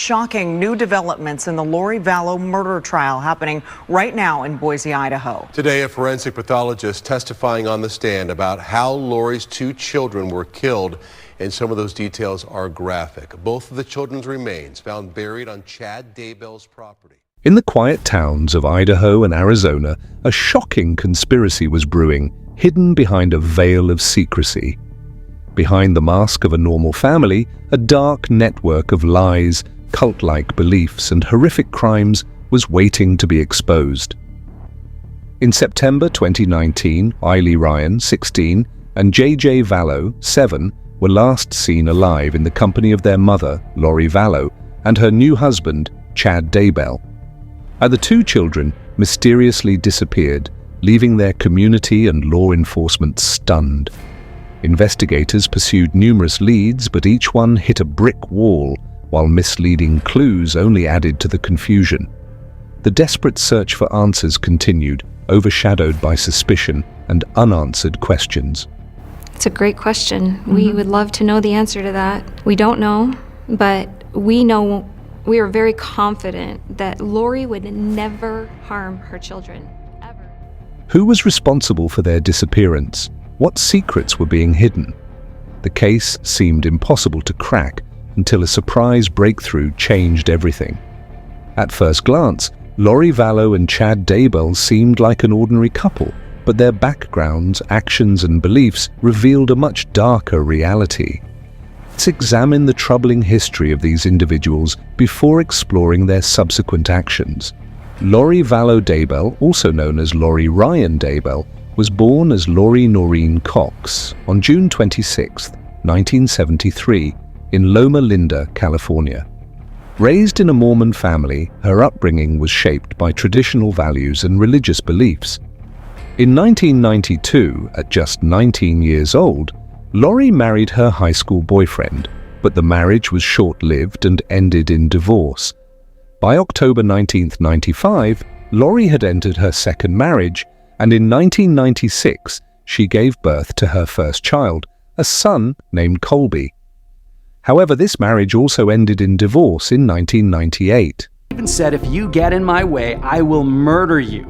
shocking new developments in the Lori Vallow murder trial happening right now in Boise, Idaho. Today, a forensic pathologist testifying on the stand about how Lori's two children were killed, and some of those details are graphic. Both of the children's remains found buried on Chad Daybell's property. In the quiet towns of Idaho and Arizona, a shocking conspiracy was brewing, hidden behind a veil of secrecy. Behind the mask of a normal family, a dark network of lies, cult-like beliefs, and horrific crimes was waiting to be exposed. In September 2019, Tylee Ryan, 16, and J.J. Vallow, 7, were last seen alive in the company of their mother, Lori Vallow, and her new husband, Chad Daybell. The two children mysteriously disappeared, leaving their community and law enforcement stunned. Investigators pursued numerous leads, but each one hit a brick wall, while misleading clues only added to the confusion. The desperate search for answers continued, overshadowed by suspicion and unanswered questions. It's a great question. We would love to know the answer to that. We don't know, but we know, we are very confident that Lori would never harm her children, ever. Who was responsible for their disappearance? What secrets were being hidden? The case seemed impossible to crack until a surprise breakthrough changed everything. At first glance, Lori Vallow and Chad Daybell seemed like an ordinary couple, but their backgrounds, actions, and beliefs revealed a much darker reality. Let's examine the troubling history of these individuals before exploring their subsequent actions. Lori Vallow Daybell, also known as Tylee Ryan Daybell, was born as Lori Noreen Cox on June 26, 1973, in Loma Linda, California. Raised in a Mormon family, her upbringing was shaped by traditional values and religious beliefs. In 1992, at just 19 years old, Lori married her high school boyfriend, but the marriage was short-lived and ended in divorce. By October 1995, Lori had entered her second marriage, and in 1996, she gave birth to her first child, a son named Colby. However, this marriage also ended in divorce in 1998. He even said, "If you get in my way, I will murder you.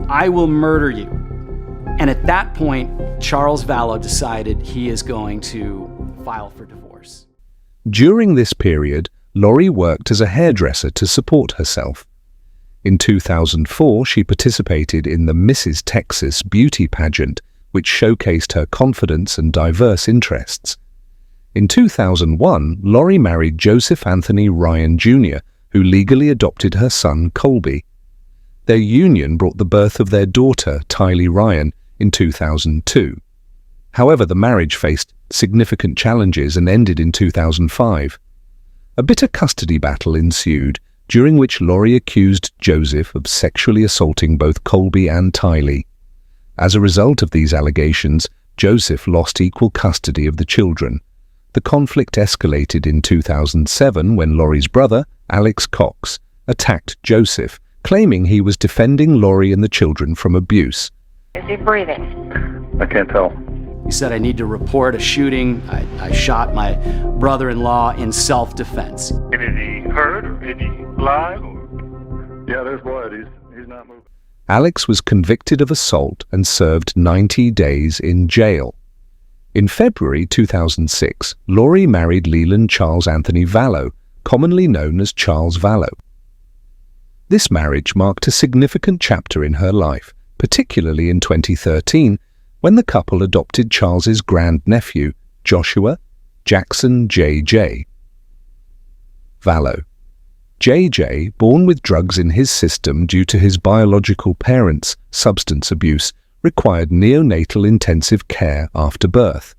I will murder you." And at that point, Charles Vallow decided he is going to file for divorce. During this period, Lori worked as a hairdresser to support herself. In 2004, she participated in the Mrs. Texas beauty pageant, which showcased her confidence and diverse interests. In 2001, Lori married Joseph Anthony Ryan Jr., who legally adopted her son Colby. Their union brought the birth of their daughter, Tylee Ryan, in 2002. However, the marriage faced significant challenges and ended in 2005. A bitter custody battle ensued, during which Lori accused Joseph of sexually assaulting both Colby and Tylee. As a result of these allegations, Joseph lost equal custody of the children. The conflict escalated in 2007 when Lori's brother, Alex Cox, attacked Joseph, claiming he was defending Lori and the children from abuse. Is he breathing? I can't tell. He said, "I need to report a shooting. I shot my brother-in-law in self-defense." Is he hurt or is he alive? Yeah, there's blood. He's not moving. Alex was convicted of assault and served 90 days in jail. In February 2006, Lori married Leland Charles Anthony Vallow, commonly known as Charles Vallow. This marriage marked a significant chapter in her life, particularly in 2013, when the couple adopted Charles's grandnephew, Joshua Jackson J.J. Vallow. J.J., born with drugs in his system due to his biological parents' substance abuse, required neonatal intensive care after birth.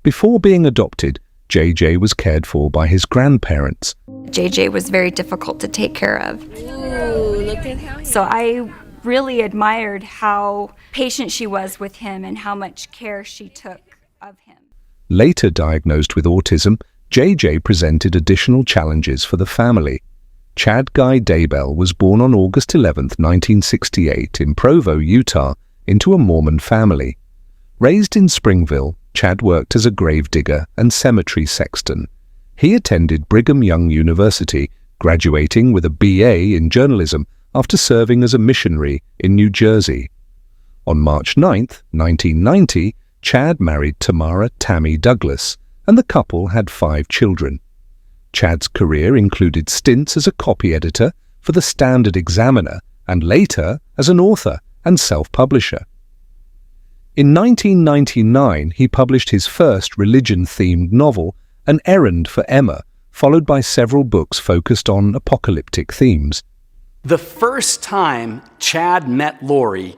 Before being adopted, J.J. was cared for by his grandparents. J.J. was very difficult to take care of. Ooh, look at how So I really admired how patient she was with him and how much care she took of him. Later diagnosed with autism, J.J. presented additional challenges for the family. Chad Guy Daybell was born on August 11, 1968, in Provo, Utah, into a Mormon family. Raised in Springville, Chad worked as a gravedigger and cemetery sexton. He attended Brigham Young University, graduating with a BA in journalism after serving as a missionary in New Jersey. On March 9, 1990, Chad married Tamara Tammy Douglas, and the couple had 5 children. Chad's career included stints as a copy editor for the Standard Examiner and later as an author and self-publisher. In 1999, he published his first religion-themed novel, An Errand for Emma, followed by several books focused on apocalyptic themes. The first time Chad met Lori,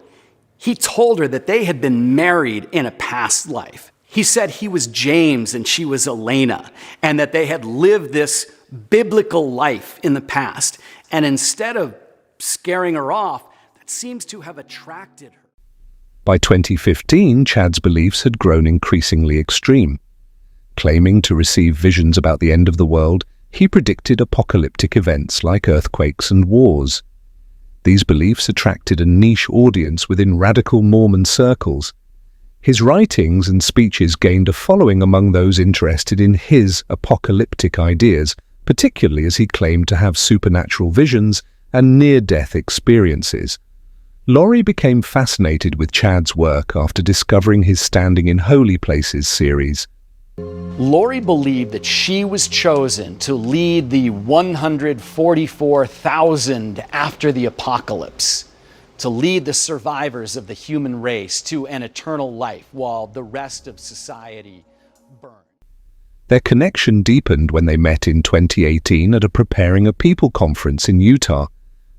he told her that they had been married in a past life. He said he was James and she was Elena, and that they had lived this biblical life in the past. And instead of scaring her off, that seems to have attracted her. By 2015, Chad's beliefs had grown increasingly extreme. Claiming to receive visions about the end of the world, he predicted apocalyptic events like earthquakes and wars. These beliefs attracted a niche audience within radical Mormon circles. His writings and speeches gained a following among those interested in his apocalyptic ideas, particularly as he claimed to have supernatural visions and near-death experiences. Lori became fascinated with Chad's work after discovering his Standing in Holy Places series. Lori believed that she was chosen to lead the 144,000 after the apocalypse, to lead the survivors of the human race to an eternal life while the rest of society burned. Their connection deepened when they met in 2018 at a Preparing a People conference in Utah,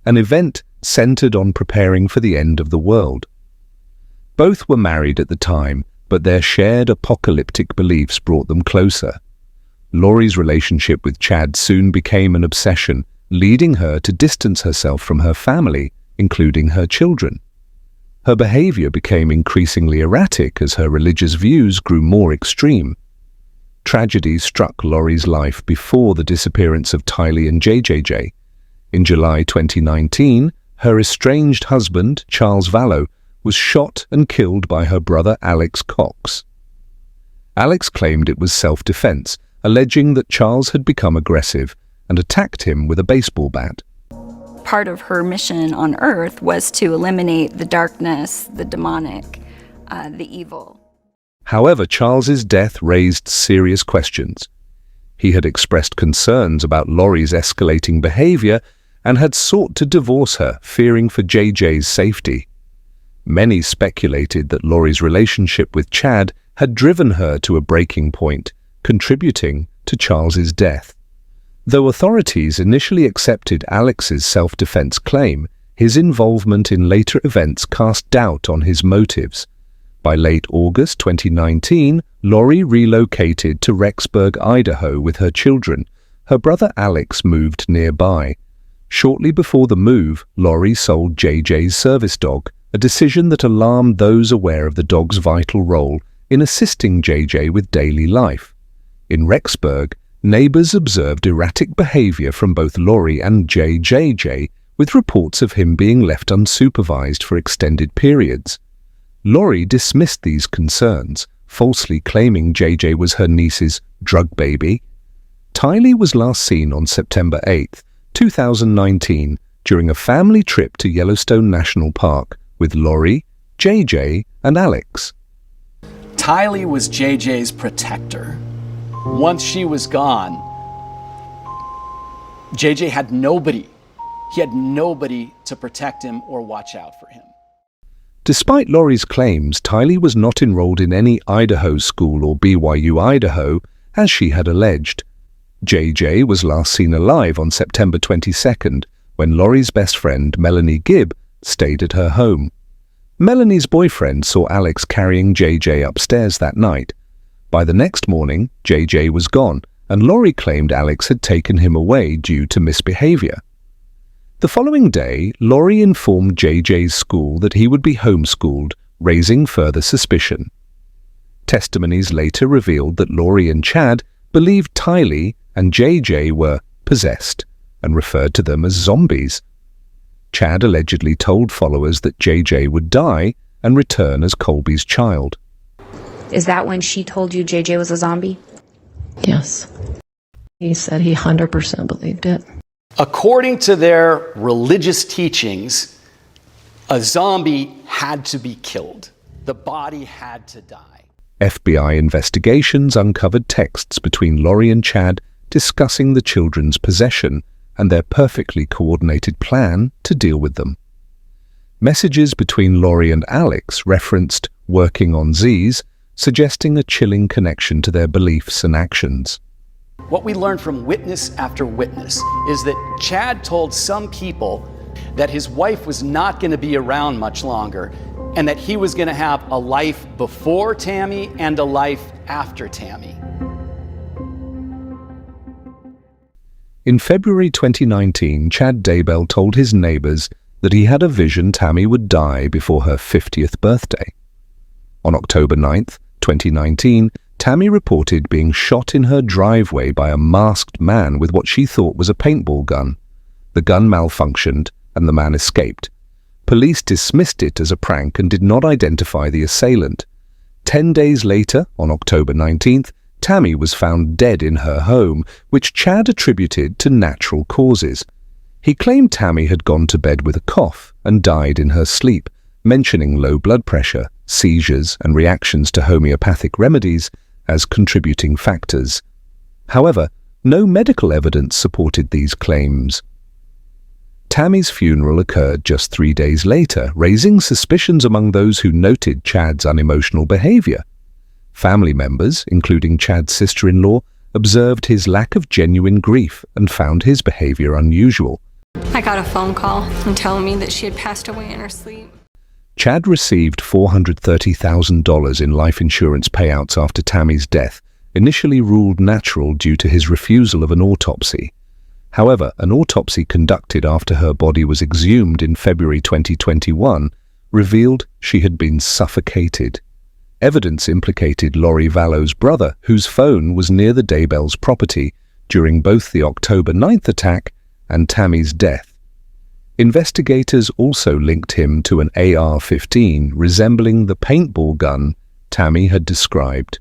an event centered on preparing for the end of the world. Both were married at the time, but their shared apocalyptic beliefs brought them closer. Lori's relationship with Chad soon became an obsession, leading her to distance herself from her family, including her children. Her behavior became increasingly erratic as her religious views grew more extreme. Tragedy struck Lori's life before the disappearance of Tylee and J.J. In July 2019, her estranged husband, Charles Vallow, was shot and killed by her brother Alex Cox. Alex claimed it was self-defense, alleging that Charles had become aggressive and attacked him with a baseball bat. Part of her mission on Earth was to eliminate the darkness, the demonic, the evil. However, Charles's death raised serious questions. He had expressed concerns about Lori's escalating behavior and had sought to divorce her, fearing for J.J.'s safety. Many speculated that Lori's relationship with Chad had driven her to a breaking point, contributing to Charles's death. Though authorities initially accepted Alex's self-defense claim, his involvement in later events cast doubt on his motives. By late August 2019, Lori relocated to Rexburg, Idaho with her children. Her brother Alex moved nearby. Shortly before the move, Lori sold J.J.'s service dog, a decision that alarmed those aware of the dog's vital role in assisting J.J. with daily life. In Rexburg, neighbors observed erratic behavior from both Lori and J.J., with reports of him being left unsupervised for extended periods. Lori dismissed these concerns, falsely claiming J.J. was her niece's drug baby. Tylee was last seen on September 8, 2019, during a family trip to Yellowstone National Park with Lori, J.J., and Alex. Tylee was J.J.'s protector. Once she was gone, J.J. had nobody. He had nobody to protect him or watch out for him. Despite Lori's claims, Tylee was not enrolled in any Idaho school or BYU Idaho, as she had alleged. J.J. was last seen alive on September 22nd, when Lori's best friend, Melanie Gibb, stayed at her home. Melanie's boyfriend saw Alex carrying J.J. upstairs that night. By the next morning, J.J. was gone, and Lori claimed Alex had taken him away due to misbehavior. The following day, Lori informed J.J.'s school that he would be homeschooled, raising further suspicion. Testimonies later revealed that Lori and Chad believed Tylee and J.J. were possessed and referred to them as zombies. Chad allegedly told followers that J.J. would die and return as Colby's child. Is that when she told you J.J. was a zombie? Yes. He said he 100% believed it. According to their religious teachings, a zombie had to be killed. The body had to die. FBI investigations uncovered texts between Lori and Chad discussing the children's possession and their perfectly coordinated plan to deal with them. Messages between Lori and Alex referenced working on Z's, suggesting a chilling connection to their beliefs and actions. What we learned from witness after witness is that Chad told some people that his wife was not going to be around much longer and that he was going to have a life before Tammy and a life after Tammy. In February 2019, Chad Daybell told his neighbors that he had a vision Tammy would die before her 50th birthday. On October 9th, 2019, Tammy reported being shot in her driveway by a masked man with what she thought was a paintball gun. The gun malfunctioned and the man escaped. Police dismissed it as a prank and did not identify the assailant. 10 days later, on October 19th, Tammy was found dead in her home, which Chad attributed to natural causes. He claimed Tammy had gone to bed with a cough and died in her sleep, mentioning low blood pressure, seizures, and reactions to homeopathic remedies as contributing factors. However, no medical evidence supported these claims. Tammy's funeral occurred just 3 days later, raising suspicions among those who noted Chad's unemotional behavior. Family members, including Chad's sister-in-law, observed his lack of genuine grief and found his behavior unusual. I got a phone call telling me that she had passed away in her sleep. Chad received $430,000 in life insurance payouts after Tammy's death, initially ruled natural due to his refusal of an autopsy. However, an autopsy conducted after her body was exhumed in February 2021 revealed she had been suffocated. Evidence implicated Lori Vallow's brother, whose phone was near the Daybell's property during both the October 9th attack and Tammy's death. Investigators also linked him to an AR-15 resembling the paintball gun Tammy had described.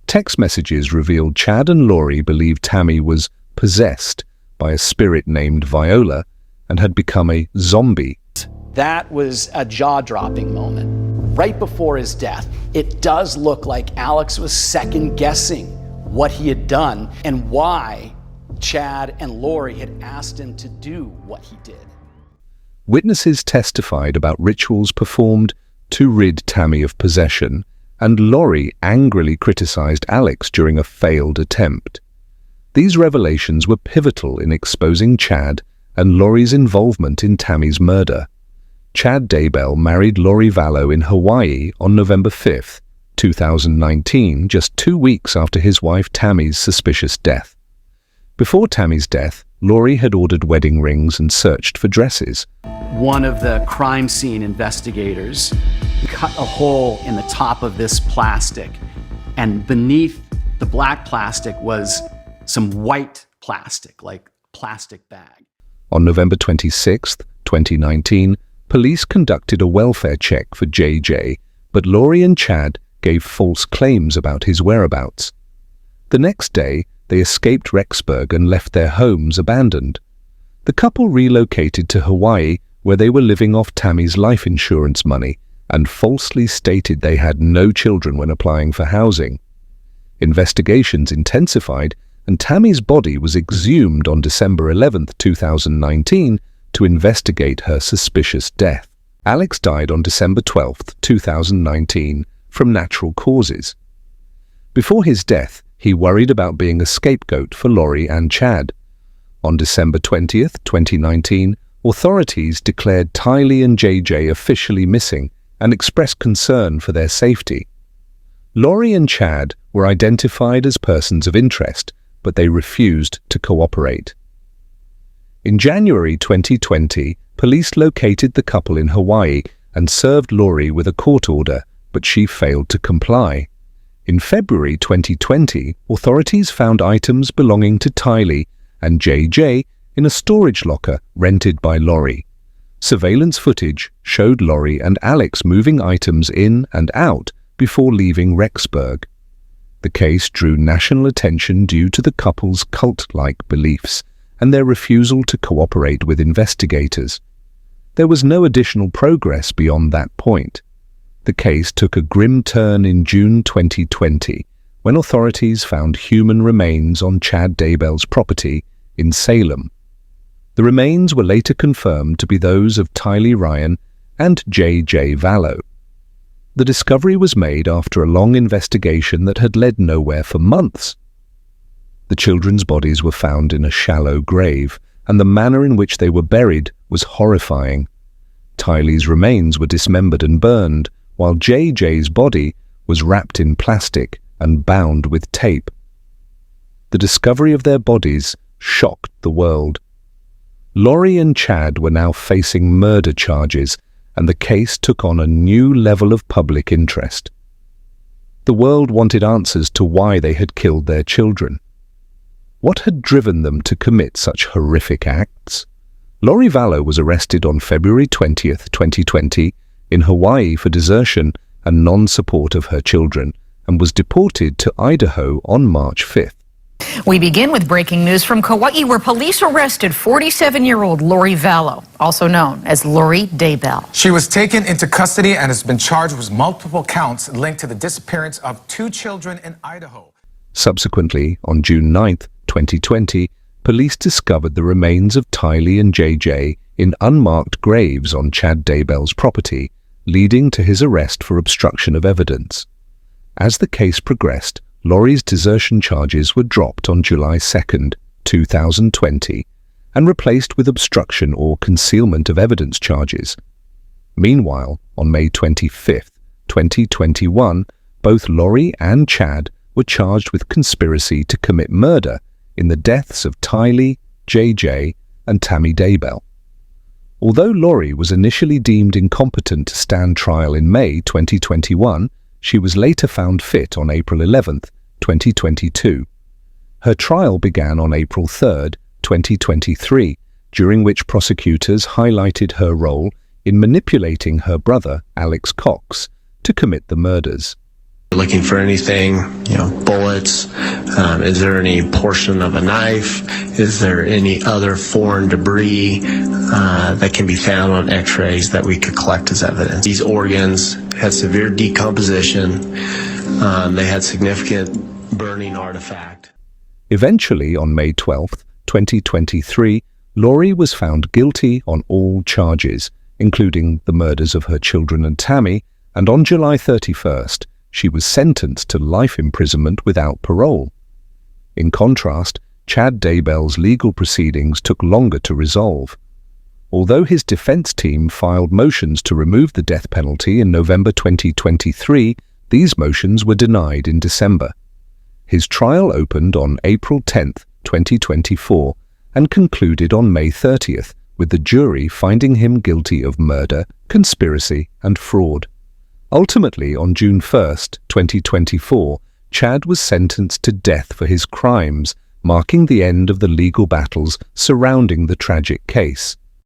Text messages revealed Chad and Lori believed Tammy was possessed by a spirit named Viola and had become a zombie. That was a jaw-dropping moment. Right before his death, it does look like Alex was second-guessing what he had done and why Chad and Lori had asked him to do what he did. Witnesses testified about rituals performed to rid Tammy of possession, and Lori angrily criticized Alex during a failed attempt. These revelations were pivotal in exposing Chad and Lori's involvement in Tammy's murder. Chad Daybell married Lori Vallow in Hawaii on November 5, 2019, just 2 weeks after his wife Tammy's suspicious death. Before Tammy's death, Lori had ordered wedding rings and searched for dresses. One of the crime scene investigators cut a hole in the top of this plastic, and beneath the black plastic was some white plastic, like plastic bag. On November 26, 2019, police conducted a welfare check for J.J., but Lori and Chad gave false claims about his whereabouts. The next day, they escaped Rexburg and left their homes abandoned. The couple relocated to Hawaii, where they were living off Tammy's life insurance money, and falsely stated they had no children when applying for housing. Investigations intensified, and Tammy's body was exhumed on December 11, 2019, to investigate her suspicious death. Alex died on December 12, 2019, from natural causes. Before his death, he worried about being a scapegoat for Lori and Chad. On December 20, 2019, authorities declared Tylee and J.J. officially missing and expressed concern for their safety. Lori and Chad were identified as persons of interest, but they refused to cooperate. In January 2020, police located the couple in Hawaii and served Lori with a court order, but she failed to comply. In February 2020, authorities found items belonging to Tylee and J.J. in a storage locker rented by Lori. Surveillance footage showed Lori and Alex moving items in and out before leaving Rexburg. The case drew national attention due to the couple's cult-like beliefs and their refusal to cooperate with investigators. There was no additional progress beyond that point. The case took a grim turn in June 2020, when authorities found human remains on Chad Daybell's property in Salem. The remains were later confirmed to be those of Tylee Ryan and J.J. Vallow. The discovery was made after a long investigation that had led nowhere for months. The children's bodies were found in a shallow grave, and the manner in which they were buried was horrifying. Tylee's remains were dismembered and burned, while J.J.'s body was wrapped in plastic and bound with tape. The discovery of their bodies shocked the world. Lori and Chad were now facing murder charges, and the case took on a new level of public interest. The world wanted answers to why they had killed their children. What had driven them to commit such horrific acts? Lori Vallow was arrested on February 20th, 2020, in Hawaii for desertion and non-support of her children, and was deported to Idaho on March 5th. We begin with breaking news from Kauai, where police arrested 47-year-old Lori Vallow, also known as Lori Daybell. She was taken into custody and has been charged with multiple counts linked to the disappearance of 2 children in Idaho. Subsequently, on June 9th, 2020, police discovered the remains of Tylee and J.J. in unmarked graves on Chad Daybell's property, leading to his arrest for obstruction of evidence. As the case progressed, Lori's desertion charges were dropped on July 2nd, 2020, and replaced with obstruction or concealment of evidence charges. Meanwhile, on May 25th, 2021, both Lori and Chad were charged with conspiracy to commit murder in the deaths of Tylee, J.J., and Tammy Daybell. Although Lori was initially deemed incompetent to stand trial in May 2021, she was later found fit on April 11th, 2022. Her trial began on April 3rd, 2023, during which prosecutors highlighted her role in manipulating her brother, Alex Cox, to commit the murders. Looking for anything, bullets, is there any portion of a knife, is there any other foreign debris that can be found on x-rays that we could collect as evidence. These organs had severe decomposition, they had significant burning artifact. Eventually, on May 12th, 2023, Lori was found guilty on all charges, including the murders of her children and Tammy, and on July 31st, she was sentenced to life imprisonment without parole. In contrast, Chad Daybell's legal proceedings took longer to resolve. Although his defense team filed motions to remove the death penalty in November 2023, these motions were denied in December. His trial opened on April 10, 2024, and concluded on May 30th, with the jury finding him guilty of murder, conspiracy, and fraud. Ultimately, on June 1, 2024, Chad was sentenced to death for his crimes, marking the end of the legal battles surrounding the tragic case.